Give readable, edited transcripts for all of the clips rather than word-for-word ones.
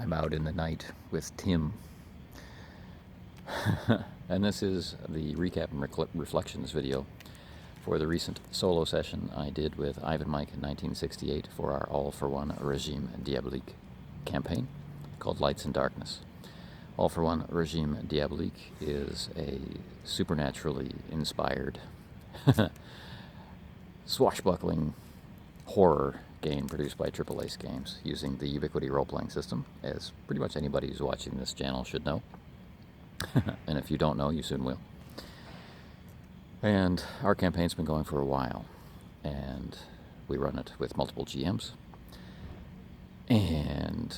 I'm out in the night with Tim. And this is the recap and reflections video for the recent solo session I did with Ivan Mike in 1968 for our All for One Regime Diabolique campaign called Lights and Darkness. All for One Regime Diabolique is a supernaturally inspired swashbuckling horror game produced by Triple Ace Games using the Ubiquity role-playing system, as pretty much anybody who's watching this channel should know. And if you don't know, you soon will. And our campaign's been going for a while, and we run it with multiple GMs. And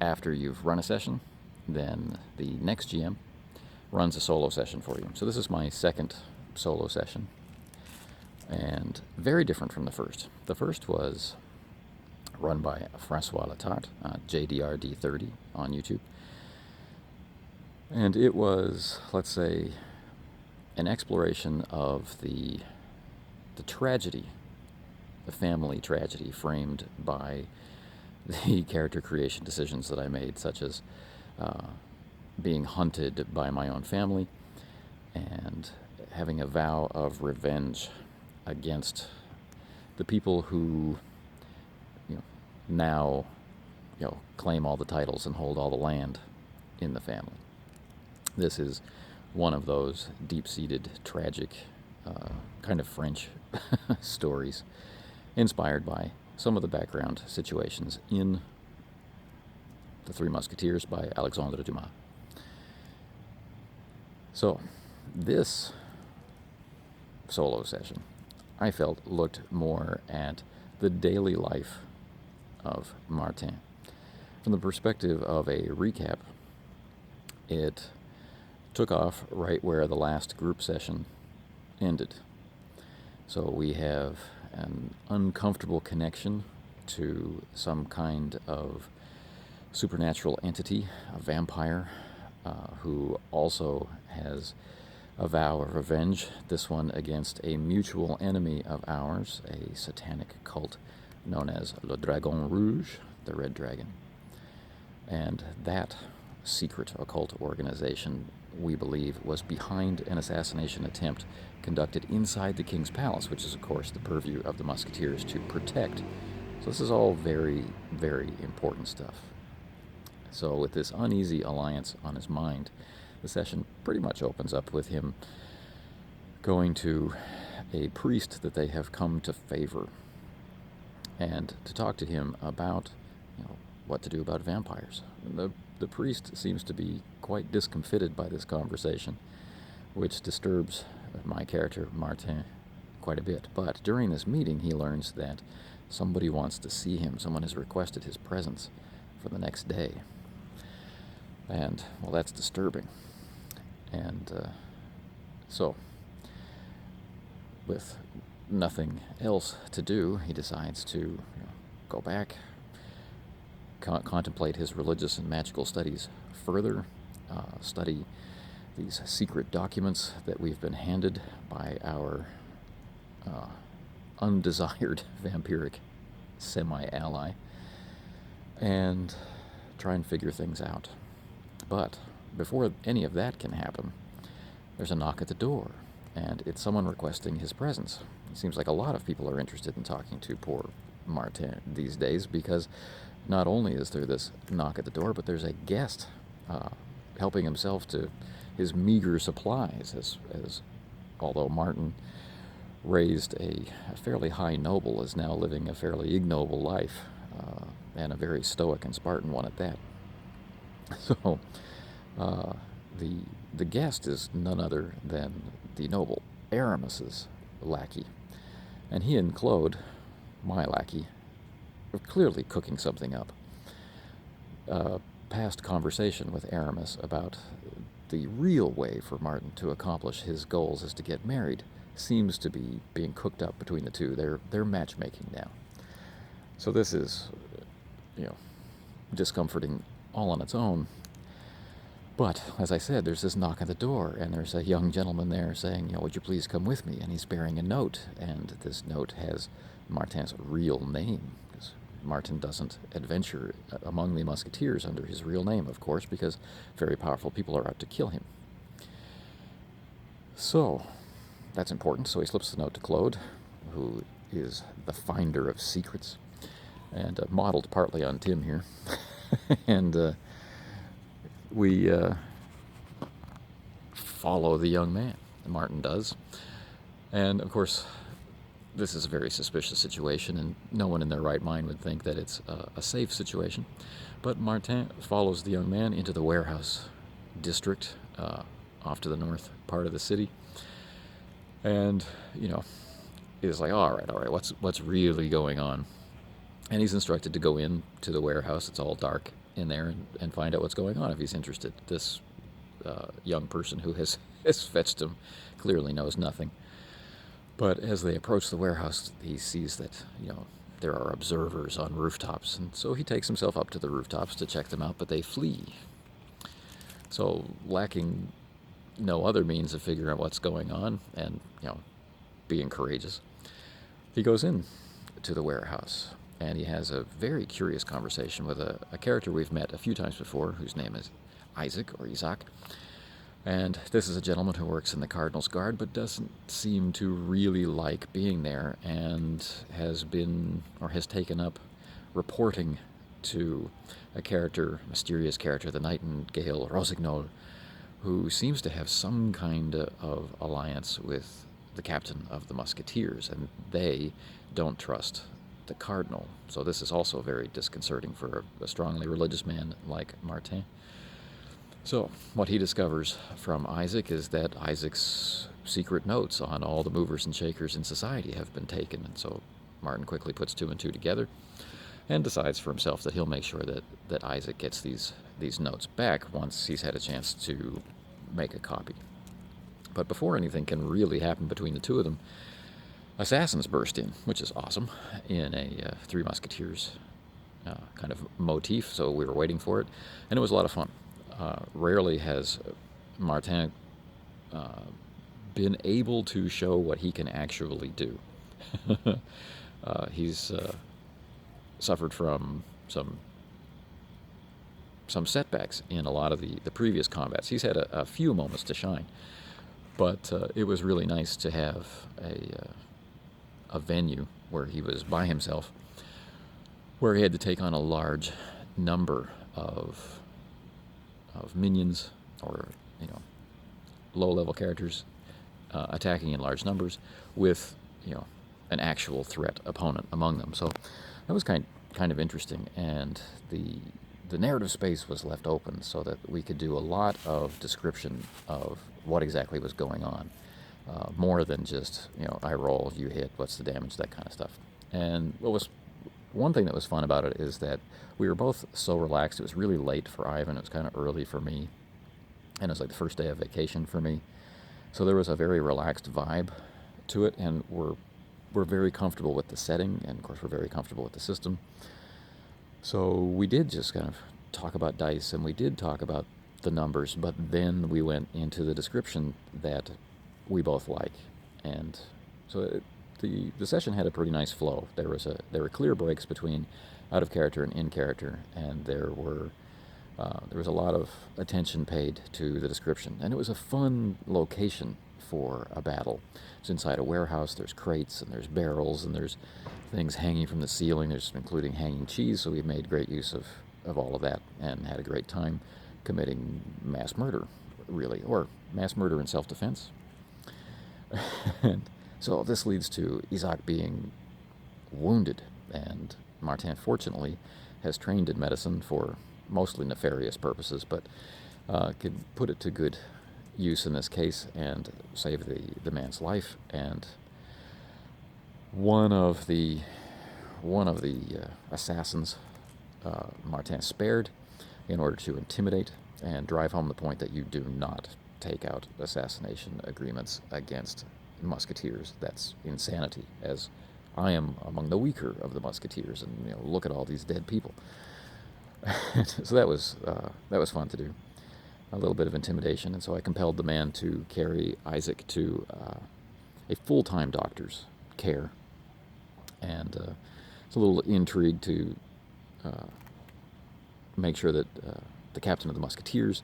after you've run a session, then the next GM runs a solo session for you. So this is my second solo session, and very different from the first. The first was run by Francois Letarte, JDRD30 on YouTube. And it was, let's say, an exploration of the tragedy, the family tragedy framed by the character creation decisions that I made, such as being hunted by my own family and having a vow of revenge against the people who now claim all the titles and hold all the land in the family. This is one of those deep-seated, tragic, kind of French stories inspired by some of the background situations in The Three Musketeers by Alexandre Dumas. So, this solo session, I felt, looked more at the daily life of Martin. From the perspective of a recap, it took off right where the last group session ended. So we have an uncomfortable connection to some kind of supernatural entity, a vampire, who also has a vow of revenge, this one against a mutual enemy of ours, a satanic cult known as Le Dragon Rouge, the Red Dragon. And that secret occult organization, we believe, was behind an assassination attempt conducted inside the King's Palace, which is, of course, the purview of the Musketeers to protect. So this is all very, very important stuff. So with this uneasy alliance on his mind, the session pretty much opens up with him going to a priest that they have come to favor and to talk to him about what to do about vampires. The priest seems to be quite discomfited by this conversation, which disturbs my character, Martin, quite a bit. But during this meeting, he learns that somebody wants to see him. Someone has requested his presence for the next day. And, well, that's disturbing. And so, with nothing else to do, he decides to go back, contemplate his religious and magical studies further, study these secret documents that we've been handed by our undesired vampiric semi-ally, and try and figure things out. But before any of that can happen, there's a knock at the door, and it's someone requesting his presence. It seems like a lot of people are interested in talking to poor Martin these days, because not only is there this knock at the door, but there's a guest helping himself to his meager supplies, as although Martin raised a fairly high noble, is now living a fairly ignoble life, and a very stoic and Spartan one at that. So the guest is none other than the noble Aramis's lackey, and he and Claude, my lackey, are clearly cooking something up. Past conversation with Aramis about the real way for Martin to accomplish his goals is to get married seems to be being cooked up between the two. They're matchmaking now. So this is, discomforting all on its own. But, as I said, there's this knock at the door, and there's a young gentleman there saying, would you please come with me? And he's bearing a note, and this note has Martin's real name, because Martin doesn't adventure among the musketeers under his real name, of course, because very powerful people are out to kill him. So, that's important. So he slips the note to Claude, who is the finder of secrets, and modeled partly on Tim here. And we follow the young man, Martin does. And, of course, this is a very suspicious situation, and no one in their right mind would think that it's a safe situation. But Martin follows the young man into the warehouse district off to the north part of the city, and, is like, all right, what's really going on? And he's instructed to go in to the warehouse. It's all dark in there, and find out what's going on if he's interested. This young person who has fetched him clearly knows nothing. But as they approach the warehouse, he sees that, there are observers on rooftops, and so he takes himself up to the rooftops to check them out, but they flee. So, lacking no other means of figuring out what's going on, and, being courageous, he goes in to the warehouse, and he has a very curious conversation with a character we've met a few times before, whose name is Isaac. And this is a gentleman who works in the Cardinal's Guard, but doesn't seem to really like being there, and has taken up reporting to a mysterious character, the Nightingale Rosignol, who seems to have some kind of alliance with the captain of the Musketeers, and they don't trust the Cardinal. So this is also very disconcerting for a strongly religious man like Martin. So, what he discovers from Isaac is that Isaac's secret notes on all the movers and shakers in society have been taken, and so Martin quickly puts two and two together and decides for himself that he'll make sure that Isaac gets these notes back once he's had a chance to make a copy. But before anything can really happen between the two of them, assassins burst in, which is awesome, in a Three Musketeers kind of motif, so we were waiting for it, and it was a lot of fun. Rarely has Martin been able to show what he can actually do. He's suffered from some setbacks in a lot of the previous combats. He's had a few moments to shine, but it was really nice to have a venue where he was by himself, where he had to take on a large number of minions, or low-level characters attacking in large numbers with an actual threat opponent among them. So that was kind of interesting, and the narrative space was left open so that we could do a lot of description of what exactly was going on, more than just I roll, you hit, what's the damage, that kind of stuff. And one thing that was fun about it is that we were both so relaxed. It was really late for Ivan. It was kind of early for me. And it was like the first day of vacation for me. So there was a very relaxed vibe to it. And we're very comfortable with the setting. And, of course, we're very comfortable with the system. So we did just kind of talk about dice. And we did talk about the numbers. But then we went into the description that we both like. And so the session had a pretty nice flow. There were clear breaks between out of character and in character, and there was a lot of attention paid to the description, and it was a fun location for a battle. It's inside a warehouse. There's crates and there's barrels and there's things hanging from the ceiling. There's including hanging cheese. So we made great use of all of that and had a great time committing mass murder, really, or mass murder in self-defense. And so this leads to Isaac being wounded, and Martin, fortunately, has trained in medicine for mostly nefarious purposes, but could put it to good use in this case and save the man's life. And one of the assassins, Martin spared in order to intimidate and drive home the point that you do not take out assassination agreements against musketeers. That's insanity, as I am among the weaker of the musketeers, and look at all these dead people. So that was fun to do, a little bit of intimidation, and so I compelled the man to carry Isaac to a full-time doctor's care, and It's a little intrigue to make sure that the captain of the Musketeers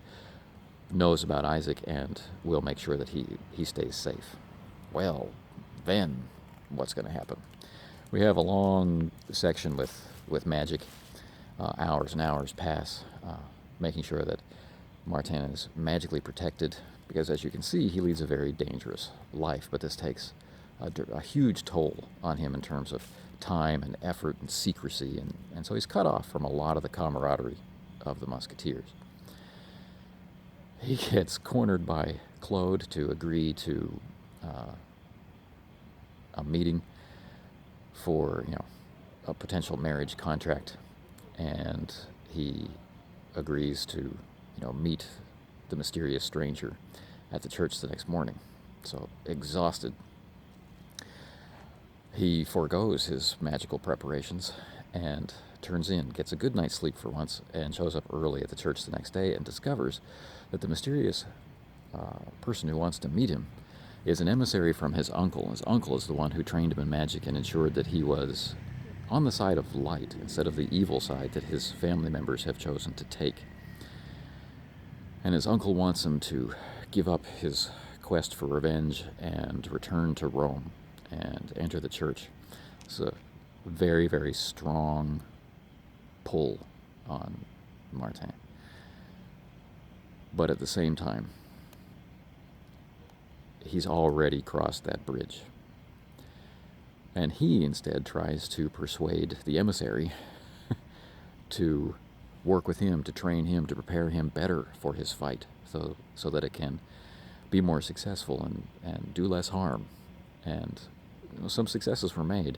knows about Isaac and will make sure that he stays safe. Well, then what's going to happen? We have a long section with magic. Hours and hours pass, making sure that Martin is magically protected, because as you can see, he leads a very dangerous life, but this takes a huge toll on him in terms of time and effort and secrecy, and so he's cut off from a lot of the camaraderie of the Musketeers. He gets cornered by Claude to agree to a meeting for, a potential marriage contract, and he agrees to, meet the mysterious stranger at the church the next morning. So, exhausted, he forgoes his magical preparations and turns in, gets a good night's sleep for once, and shows up early at the church the next day and discovers that the mysterious person who wants to meet him is an emissary from his uncle. His uncle is the one who trained him in magic and ensured that he was on the side of light instead of the evil side that his family members have chosen to take. And his uncle wants him to give up his quest for revenge and return to Rome and enter the church. It's a very, very strong pull on Martin. But at the same time, he's already crossed that bridge. And he instead tries to persuade the emissary to work with him, to train him, to prepare him better for his fight, so that it can be more successful and do less harm. And some successes were made.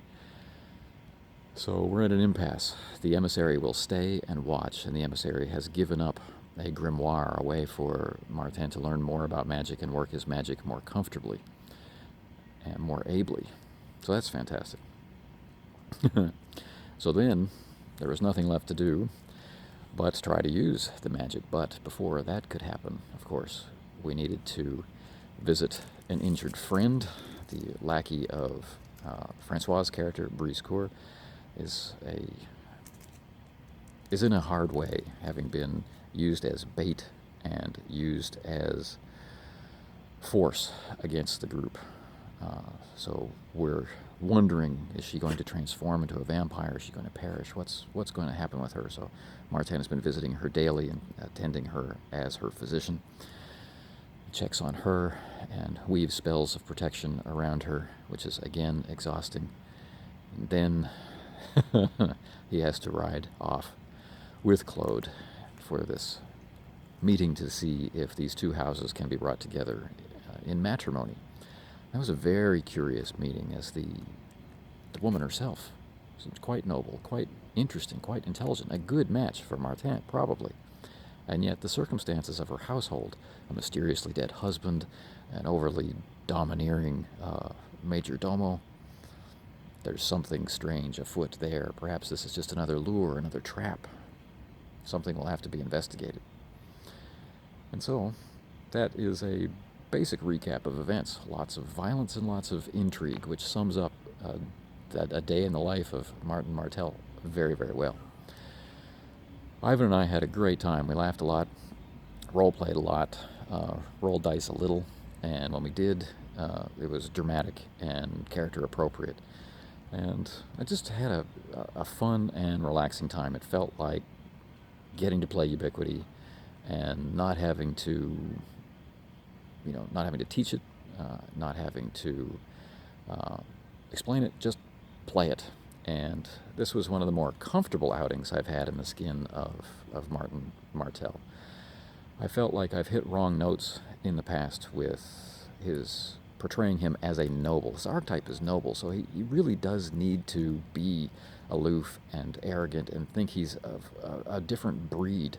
So we're at an impasse. The emissary will stay and watch, and the emissary has given up a grimoire, a way for Martin to learn more about magic and work his magic more comfortably and more ably. So that's fantastic. So then, there was nothing left to do but try to use the magic. But before that could happen, of course, we needed to visit an injured friend. The lackey of Francois's character, Briscourt, is in a hard way, having been used as bait and used as force against the group. So we're wondering, is she going to transform into a vampire? Is she going to perish? What's going to happen with her? So Martin has been visiting her daily and attending her as her physician. He checks on her and weaves spells of protection around her, which is again exhausting. And then he has to ride off with Claude for this meeting to see if these two houses can be brought together in matrimony. That was a very curious meeting, as the woman herself seems quite noble, quite interesting, quite intelligent, a good match for Martin, probably. And yet the circumstances of her household, a mysteriously dead husband, an overly domineering major domo, there's something strange afoot there. Perhaps this is just another lure, another trap. Something will have to be investigated. And so, that is a basic recap of events. Lots of violence and lots of intrigue, which sums up a day in the life of Martin Martel very, very well. Ivan and I had a great time. We laughed a lot, role-played a lot, rolled dice a little, and when we did, it was dramatic and character-appropriate. And I just had a fun and relaxing time. It felt like getting to play Ubiquity and not having to teach it, not having to explain it, just play it. And this was one of the more comfortable outings I've had in the skin of Martin Martel. I felt like I've hit wrong notes in the past with his portraying him as a noble. His archetype is noble, so he really does need to be aloof and arrogant and think he's of a different breed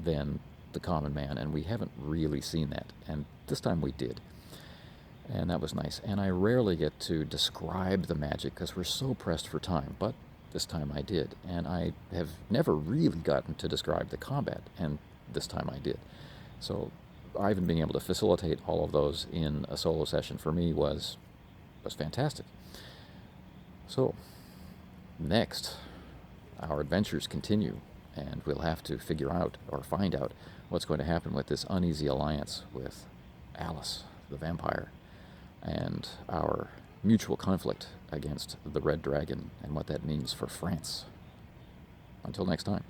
than the common man, and we haven't really seen that. And this time we did. And that was nice. And I rarely get to describe the magic because we're so pressed for time, but this time I did. And I have never really gotten to describe the combat, and this time I did. So Ivan being able to facilitate all of those in a solo session for me was fantastic. So Next, our adventures continue, and we'll have to figure out or find out what's going to happen with this uneasy alliance with Alice, the vampire, and our mutual conflict against the Red Dragon and what that means for France. Until next time.